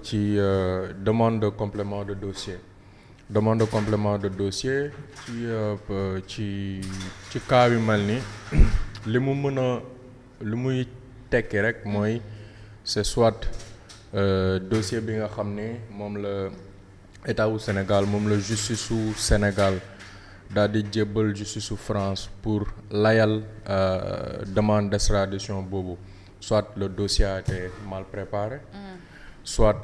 ci demande de complément de dossier demande de complément de dossier ci cas yu mel ni li mu mën a li muy tekki rek mooy c'est soit dossier bi nga xam ne moom la état wu Sénégal moom la justice su Sénégal daal di jébbal justice su France pour layal demande d'extradition boobu soit le dossier a été mal préparé soit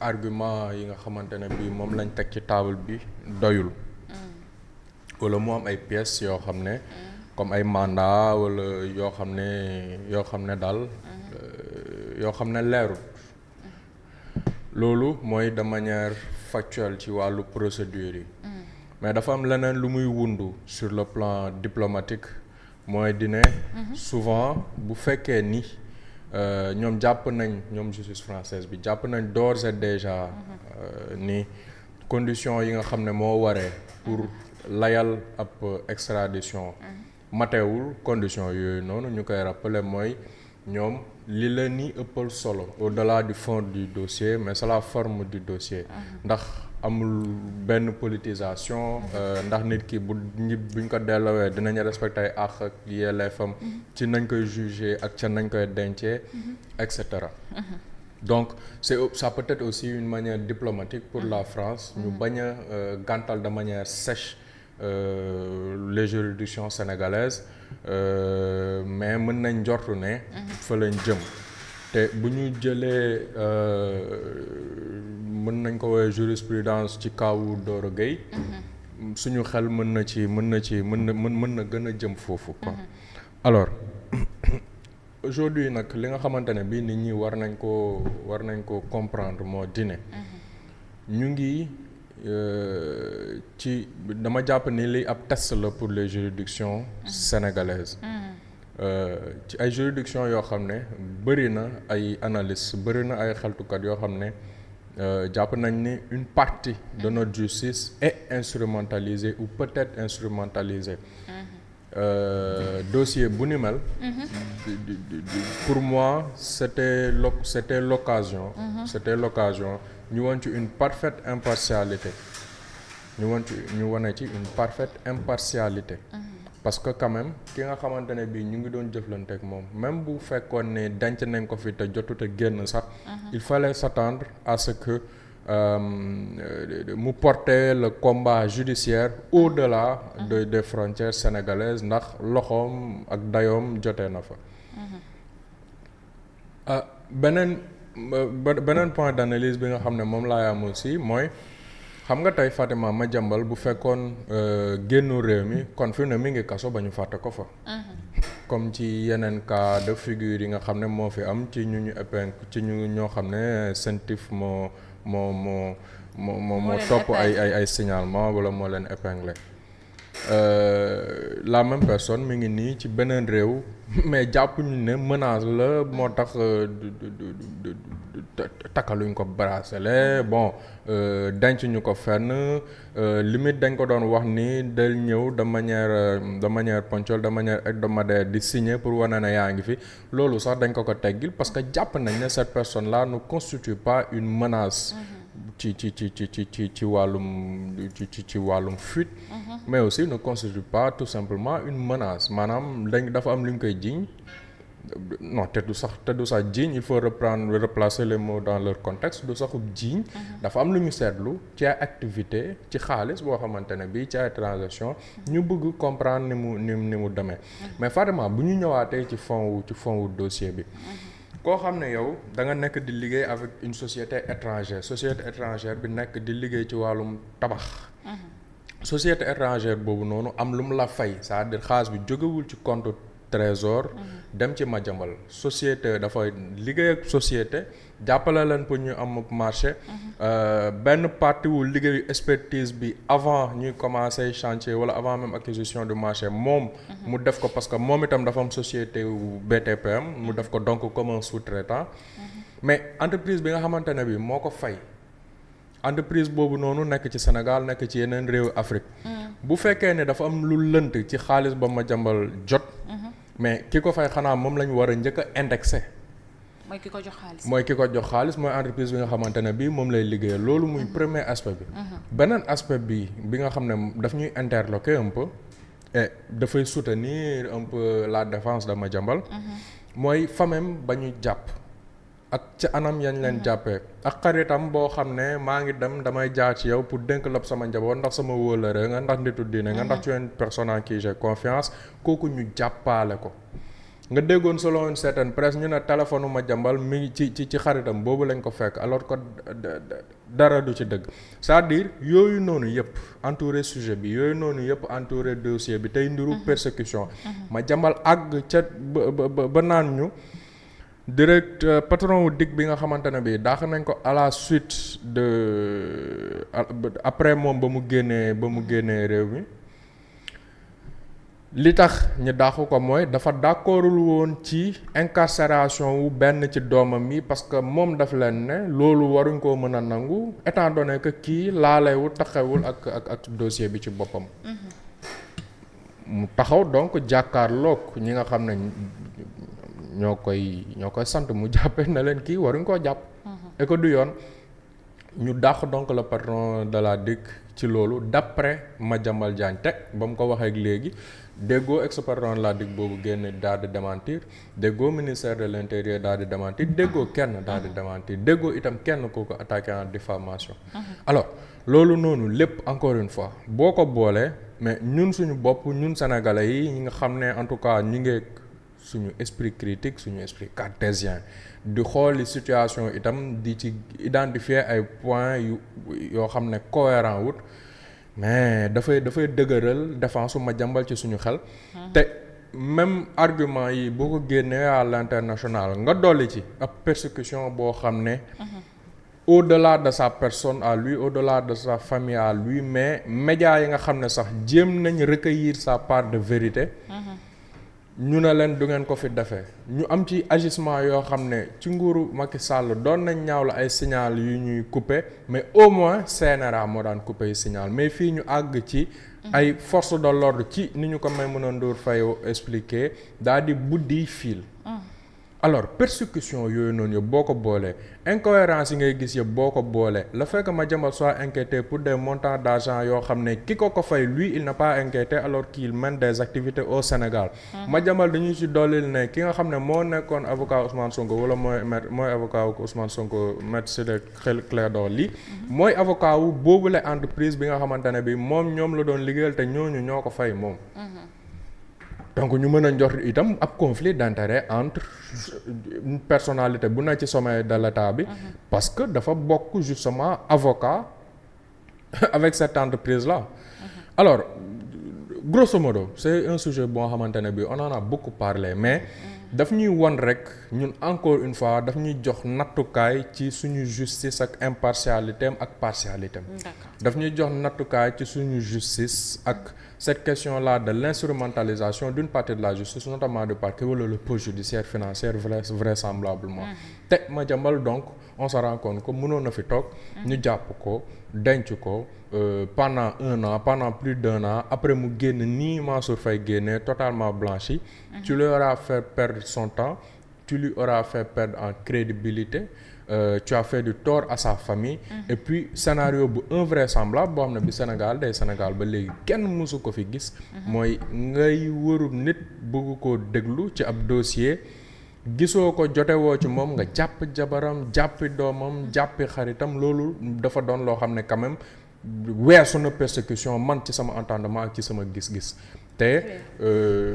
argument yi nga xamante ne bi moom lañ teg ci table bi doyul wala mu am ay pièces yoo xam ne comme ay mandat wala yoo xam ne daal yoo xam ne leerul loolu mooy de manière factuelle ci wàllu procédure yi mais dafa am leneen lu muy wundu sur le plan diplomatique mooy di ne souvent bu fekkee ni ñoom jàpp nañ ñoom justice française bi jàpp nañ d'ores et déjà ni conditions yi nga xam ne moo waree pour layal ab extradition matewul conditions yooyu noonu ñu koy rappeler mooy ñoom li la ni ëppal solo au-delà du fond du dossier mais c'est la forme du dossier ndax amul benn politisation ndax nit ki buñ ko delloowee dinañ respecter ay àq ak yelleefam ci nañ koy juger ak ca nañ koy dencee et cetera donc ça peut être aussi une manière diplomatique pour la France ñu bañ a gàntal de manière sèche les juridictions sénégalaises mais mën nañ njortu ne fa lañ jëm te bu ñu jëlee mën nañ ko woowee jurisprudence ci kawu Doro Gueye suñu xel mën na gën a jëm foofu quoi alors aujourd'hui nag li nga xamante ne bii nit ñi war nañ ko comprendre moo di ne ñu ngi ci dama jàpp ni li ab test la pour les juridictions sénégalaises ci ay juridictions yoo xam ne bëri na ay analystes bëri na ay xeltukat yoo xam ne jàpp nañ ni une partie de notre justice est instrumentalisée ou peut-être instrumentalisée dossier bu ni mel pour moi c'était l'occasion ñu wan ci une parfaite impartialité ñu wane ci une parfaite impartialité parce que quand même ki nga xamante ne bii ñu ngi doon jëflante ak moom même bu fekkoon ne denc nañ ko fi te jotut a génn sax il fallait s'attendre à ce que mu porter le combat judiciaire au-delà des frontières sénégalaises ndax loxoom ak dayoom jotee na fa beneen point d'analyse bi nga xam ne moom laa am aussi mooy xam nga tey Fatima Madiambal bu fekkoon génnu réew mi kon fi ne mi ngi kaso ba ñu fàtte ko fa comme ci yeneen cas de figure yi nga xam ne moo fi am ci ñu épingle ci ñu ñoo xam ne sentif moo topp ay signalement wala moo leen épinglé la même personne mi ngi nii ci beneen réew mais jàpp ñu ne menace la moo tax takkaluñ ko bracelet bon denc ñu ko fenn limite dañ ko doon wax ni del ñëw de manière ponctuelle de manière hebdomadaire di signer pour wane ne yaa ngi fi loolu sax dañ ko teggil parce que jàpp nañ ne cette personne là ne constitue pas une menace ci wàllum fuite mais aussi ne constitue pas tout simplement une menace maanaam dafa am lu ñu koy jiiñ non te du sax jiiñ il faut replacer les mots dans leur contexte du saxub jiiñ dafa am lu ñu seetlu ci ay activité ci xaalis boo xamante ne bii ci ay transaction ñu bëgg comprendre ni mu demee mais Fatima bu ñu ñëwaatee ci fond wu dossier bi koo xam ne yow da nga nekk di liggéey avec une société étrangère bi nekk di liggéey ci wàllum tabax société étrangère boobu noonu am lu mu la fay c'est-à-dire xaalis bi jógewul ci compte trésor dem ci Madiambal société dafa liggéey ak société jàppale leen pour ñu am marché benn partie wu liggéeyu expertise bi avant ñuy commencer chantier wala avant même acquisition du marché moom mu def ko parce que moom itam dafa am société wu BTPM mu def ko donc comme un sous-traitant mais entreprise bi nga xamante ne bi moo ko fay entreprise boobu noonu nekk ci Sénégal nekk ci yeneen réew Afrique bu fekkee ne dafa am lu lënt ci xaalis ba Madiambal jot mais ki ko fay xanaa moom la ñu war a njëkk a indexé mooy ki ko jox xaalis mooy entreprise bi nga xamante ne bii moom lay liggéeyal loolu muy premier aspect bi. beneen aspect bi nga xam ne daf ñuy interloquer un peu et dafay soutenir un peu la défense de Madiambal. mooy famem ba ñu jàpp. ak ca anam yañ leen jàppee ak xaritam boo xam ne maa ngi dem damay jaar ci yow pour dénk la sama njaboot ndax sama wóolare nga ndax nitu diine nga ndax tu es une personne en qui j'ai confiance kooku ñu jàppaale ko nga déggoon selon une certaine presse ñu ne téléphone Madiambal mi ngi ci xaritam boobu lañ ko fekk alors que dara du ci dëgg c'est-à-dire yooyu noonu yëpp entouré sujet bi yooyu noonu yëpp entouré dossier bi tey ndiru persécution Madiambal àgg ca ba naan ñu direct patron wu DIC bi nga xamante ne bii daax nañ ko à la suite de après moom ba mu génnee réew mi li tax ñu daaxu ko mooy dafa d'accordul woon ci incarcération wu benn ci doomam yi parce que moom daf leen ne loolu waruñ koo mën a nangu étant donné que kii laalewul taxawul ak dossier bi ci boppam. mu taxaw donc jàkkaarloog ñi nga xam ne ñoo koy sant mu jàppee na leen kii waruñ koo jàpp. et que du yoon ñu dàq donc le patron de la DIC ci loolu d'après Madiambal Diagne te ba mu ko waxee ak léegi déggoo ex-patron de la DIC boobu génn daal di démentir déggoo ministère de l'intérieur daal di démentir déggoo kenn daal di démentir déggoo itam kenn koo ko attaqué en diffamation. alors loolu noonu lépp encore une fois boo ko boolee mais ñun suñu bopp ñun sénégalais yi ñi nga xam ne en tout cas ñu ngi suñu esprit critique suñu esprit cartésien di xooli situation itam di ci identifier ay points yoo xam ne cohérent wut mais dafay dëgëral défense su Madiambal ci suñu xel. te même argument yi boo ko génnee à l'international nga dolli ci ab persécution boo xam ne. au-delà de sa personne à lui au-delà de sa famille à lui mais médias yi nga xam ne sax jéem nañ recueillir sa part de vérité. ñu ne leen du ngeen ko fi defee ñu am ci agissement yoo xam ne ci nguuru Macky Sall doon nañ ñaaw la ay signal yu ñuy couper mais au moins CNRA moo daan couper yu signal mais fii ñu àgg ci ay forces de l'ordre ci ni ñu ko may mën a Ndour Faye expliquer daal di buddi fil. alors persécution yooyu noonu yëpp boo ko boolee incohérence yi ngay gis yëpp boo ko boolee le fait que Madiambal soit inquiété pour des montants d'argent yoo xam ne ki ko fay lui il n'est pas inquiété alors qu'il mène des activités au Sénégal. Madiambal dañuy ci dollil ne ki nga xam ne moo nekkoon avocat Ousmane Sonko wala mooy avocat wu Ousmane Sonko maître Ciré Clédor Ly mooy avocat wu boobule entreprise bi nga xamante ne bi moom ñoom la doon liggéeyal te ñooñu ñoo ko fay moom. donc ñu mën a njort itam ab conflit d'intérêt entre une personnalité bu na ci sommet de l'État bi parce que dafa bokk justement avocat avec cette entreprise là. alors grosso modo c'est un sujet boo xamante ne bi on en a beaucoup parlé mais daf ñuy won rek ñun encore une fois daf ñuy jox nattukaay ci suñu justice ak impartialité am ak partialité am. daf ñuy jox nattukaay ci suñu justice ak cette question-là de l'instrumentalisation d'une partie de la justice notamment du parquet wala le pôle judiciaire financier vraisemblablement. te Madiambal donc on se rend compte que mënoon na fi toog. ñu jàpp ko denc ko pendant un an pendant plus d'un an après mu génn nii Mansour Faye génnee totalement blanchi. tu lui auras fait perdre son temps tu lui auras fait perdre en crédibilité. Tu as fait du tort à sa famille. Et puis scénario bu invraisemblable boo xam ne bi Sénégal ba léegi kenn mësu ko fi gis. mooy ngay wërub nit bëgg koo déglu ci ab dossier gisoo ko jotewoo ci moom nga jàpp jabaram jàppi doomam jàppi xaritam loolu dafa doon loo xam ne quand même weesu na persécution man ci sama entendement ak ci sama gis-gis. te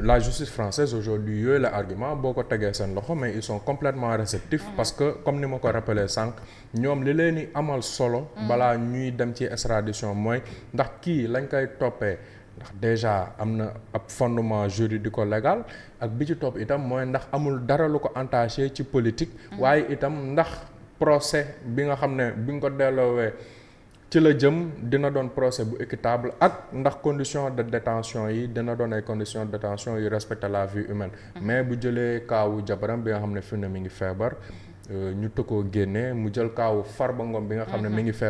la justice française aujourd'hui yooyu la argument boo ko tegee seen loxo mais ils sont complètement réceptifs parce que comme ni ma ko rappelé sànq ñoom li leen di amal solo balaa ñuy dem ci extradition mooy ndax kii lañ koy toppee ndax déjà am na ab fondement juridico-légal ak bi ci topp itam mooy ndax amul dara lu ko entaché ci politique waaye itam ndax procès bi nga xam ne bi nga ko delloowee ci la jëm dina doon procès bu équitable ak ndax condition de détention yi dina doon ay conditions de détention yu respecter la vie humaine mais bu jëlee kaawu jabaram bi nga xam ne fi ne mi ngi feebar ñu tëkkoo génnee mu jël kaawu Farba Ngom bi nga xam ne mi ngi feebar